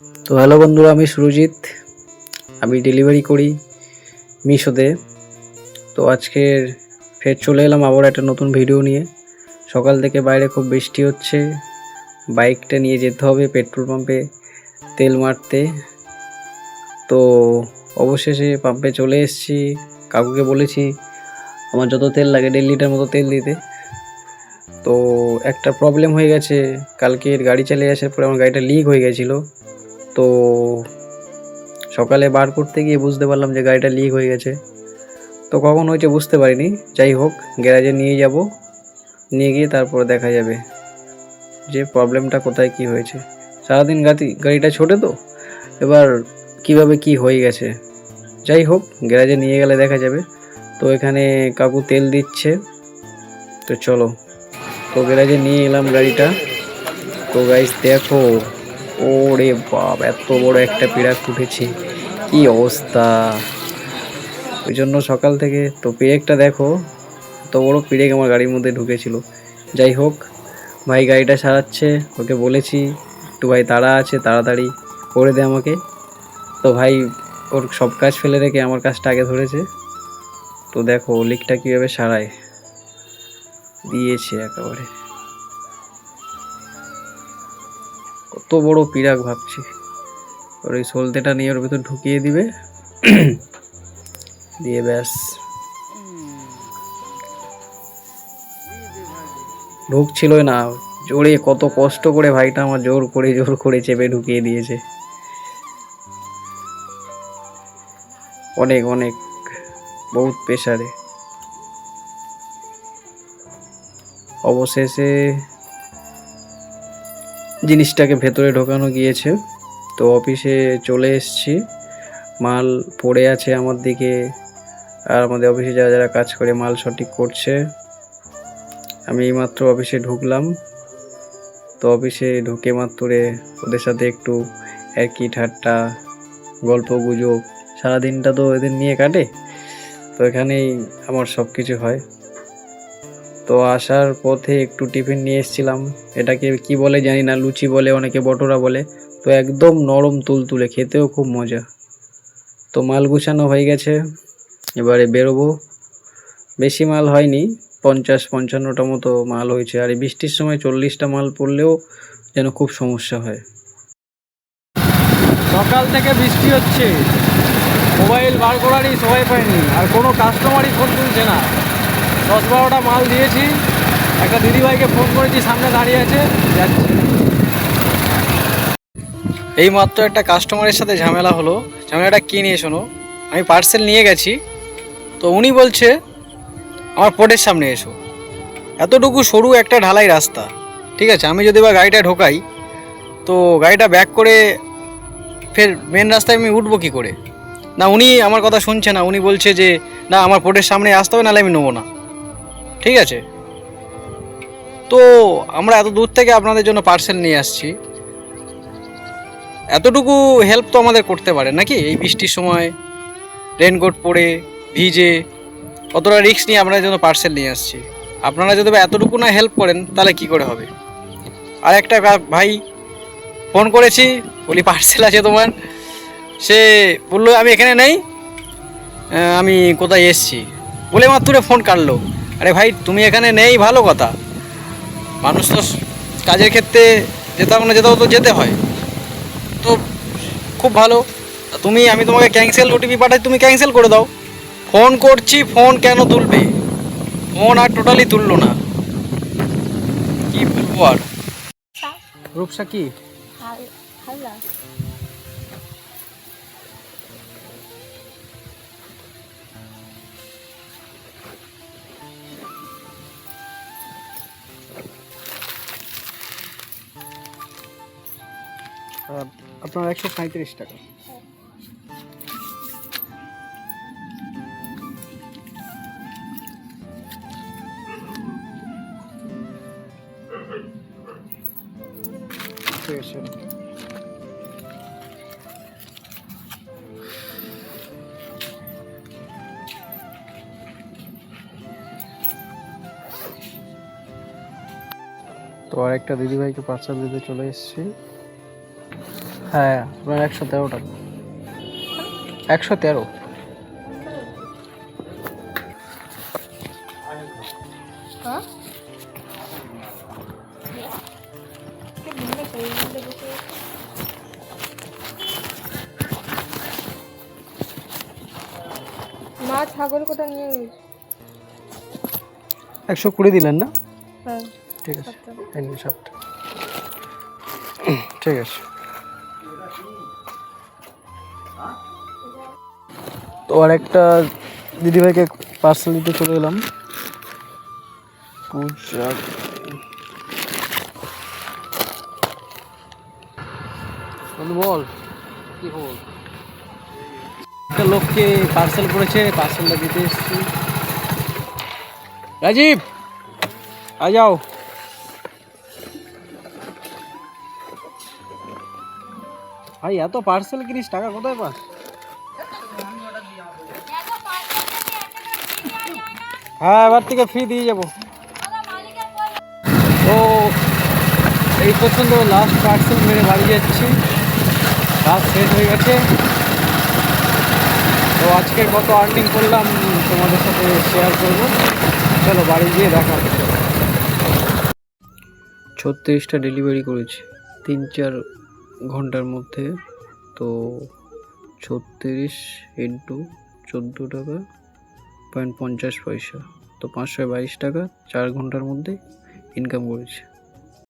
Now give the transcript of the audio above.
তো হ্যালো বন্ধুরা, আমি সুরজিৎ। আমি ডেলিভারি করি মিশোতে। তো আজকের ফের চলে এলাম আবার একটা নতুন ভিডিও নিয়ে। সকাল থেকে বাইরে খুব বৃষ্টি হচ্ছে, বাইকটা নিয়ে যেতে হবে পেট্রোল পাম্পে তেল মারতে। তো অবশেষে পাম্পে চলে এসেছি। কাকুকে বলেছি আমার যত তেল লাগে 1.5 লিটার মতো তেল দিতে। তো একটা প্রবলেম হয়ে গেছে, কালকের গাড়ি চালিয়ে আসার পরে আমার গাড়িটা লিক হয়ে গেছিলো। তো সকালে বার করতে গিয়ে বুঝতে পারলাম যে গাড়িটা লিক হয়ে গেছে। তো কখন হয়েছে বুঝতে পারিনি। যাই হোক, গ্যারাজে নিয়ে যাব, নিয়ে গিয়ে তারপর দেখা যাবে যে প্রবলেমটা কোথায় কি হয়েছে। সারাদিন গাড়িটা ছোটে, তো এবার কিভাবে কি হয়ে গেছে। যাই হোক, গ্যারাজে নিয়ে গেলে দেখা যাবে। তো এখানে কাকু তেল দিচ্ছে, তো চলো। তো গ্যারাজে নিয়ে এলাম গাড়িটা। তো গাইস দেখো, ওরে বাপ, এত বড় একটা পিড়া ফুটেছে, কি অবস্থা। ওই জন্য সকাল থেকে তো পেরেকটা দেখো, এত বড় পেরেক আমার গাড়ির মধ্যে ঢুকেছিল। যাই হোক, ভাই গাড়িটা সারাচ্ছে, ওকে বলেছি একটু ভাই তাড়া আছে, তাড়াতাড়ি করে দে আমাকে। তো ভাই ওর সব কাজ ফেলে রেখে আমার কাজটা আগে ধরেছে। তো দেখো লিকটা কীভাবে সারায় দিয়েছে একেবারে। কত বড় পিরাক ভাবছি। ওর ওই সলতেটা নিয়ে ওর ভেতর ঢুকিয়ে দিবে, দিয়ে ব্যাস ঢুকছিলই না। জোরে কত কষ্ট করে ভাইটা আমার জোর করে চেপে ঢুকিয়ে দিয়েছে। অনেক অনেক বহুত প্রেসারে অবশেষে জিনিসটাকে ভেতরে ঢোকানো গিয়েছে। তো অফিসে চলে এসেছি, মাল পড়ে আছে আমার দিকে, আর আমাদের অফিসে যারা যারা কাজ করে মাল সঠিক করছে। আমি এইমাত্র অফিসে ঢুকলাম। তো অফিসে ঢুকে মাত্রে ওদের সাথে একটু একই ঠাট্টা গল্প গুজব, সারাদিনটা তো এদের নিয়ে কাটে। তো এখানেই আমার সব কিছু হয়। তো আসার পথে একটু টিফিন নিয়ে এসেছিলাম, এটাকে কি বলে জানি না, লুচি বলে, অনেকে বটোরা বলে। তো একদম নরম তুলতুলে, খেতেও খুব মজা। তো মাল গুছানো হয়ে গেছে, এবারে বেরোবো। বেশি মাল হয়নি, 50-55টা মতো মাল হয়েছে। আর এই বৃষ্টির সময় 40টা মাল পড়লেও যেন খুব সমস্যা হয়। সকাল থেকে বৃষ্টি হচ্ছে, মোবাইল বার করারই সময় পাইনি, আর কোনো কাস্টমারই ফোন তুলছে না। 10-12টা মাল দিয়েছি, একটা দিদিভাইকে ফোন করেছি, সামনে দাঁড়িয়ে আছে, যাচ্ছে। এই মাত্র একটা কাস্টমারের সাথে ঝামেলা হলো। ঝামেলাটা কী নিয়ে শোনো। আমি পার্সেল নিয়ে গেছি, তো উনি বলছে আমার পোর্টের সামনে এসো। এতটুকু সরু একটা ঢালাই রাস্তা, ঠিক আছে, আমি যদি বা গাড়িটা ঢোকাই, তো গাড়িটা ব্যাক করে ফের মেন রাস্তায় আমি উঠবো কী করে। না, উনি আমার কথা শুনছে না, উনি বলছে যে না আমার পোর্টের সামনে আসতে হবে, নাহলে আমি নেবো না। ঠিক আছে, তো আমরা এত দূর থেকে আপনাদের জন্য পার্সেল নিয়ে আসছি, এতটুকু হেল্প তো আমাদের করতে পারে নাকি। এই বৃষ্টির সময় রেনকোট পরে ভিজে কতটা রিস্ক নিয়ে আপনাদের জন্য পার্সেল নিয়ে আসছি। আপনারা যদি এতটুকু না হেল্প করেন তাহলে কি করে হবে। আর একটা ভাই ফোন করেছি, বলি পার্সেল আছে তোমার, সে বললো আমি এখানে নেই, আমি কোথায় এসছি বলে মাত্র ফোন কাটলো। আরে ভাই, তুমি এখানে নেই ভালো কথা, মানুষ তো কাজের ক্ষেত্রে যেতেও তো যেতে হয়। তো খুব ভালো, আমি তোমাকে ক্যান্সেল ওটিপি পাঠাই, তুমি ক্যান্সেল করে দাও। ফোন করছি, ফোন কেন তুলবে, ফোন আর টোটালি তুললো না, কি বলবো আর। রূপসা কি আপনার 135 টাকা। ঠিক আছে, তো আর একটা দিদিভাইকে পার্সেল দিতে চলে এসেছি। হ্যাঁ আপনার 113 টাকা, 113। হ্যাঁ মা ছাগল কোটা নিয়ে গেছে। 120 দিলেন না? হ্যাঁ ঠিক আছে, সাতটা। এই নিন 7টা। ঠিক আছে। তো আর একটা দিদিভাইকে পার্সেল দিতে চলে এলাম। পূজা বন্ধু বল কি খবর? একটা লোককে পার্সেল করেছে, পার্সেলটা দিতে এসেছি। রাজীব আ যাও। ভাই এত পার্সেল কিনিস, টাকা কোথায় পাস? হ্যাঁ এবার থেকে ফ্রি দিয়ে যাবো। তো এই পর্যন্ত লাস্ট পার্সেল মেরে বাড়ি যাচ্ছি, কাজ শেষ হয়ে গেছে। তো আজকের কত আর্নিং করলাম তোমাদের সাথে শেয়ার করবো। চলো বাড়ি গিয়ে দেখা হচ্ছে। 36টা ডেলিভারি করেছি 3-4 ঘন্টার মধ্যে। তো 36 ইন্টু 14 টাকা 50 পয়সা, তো 522 টাকা 4 ঘন্টার মধ্যে ইনকাম করেছি।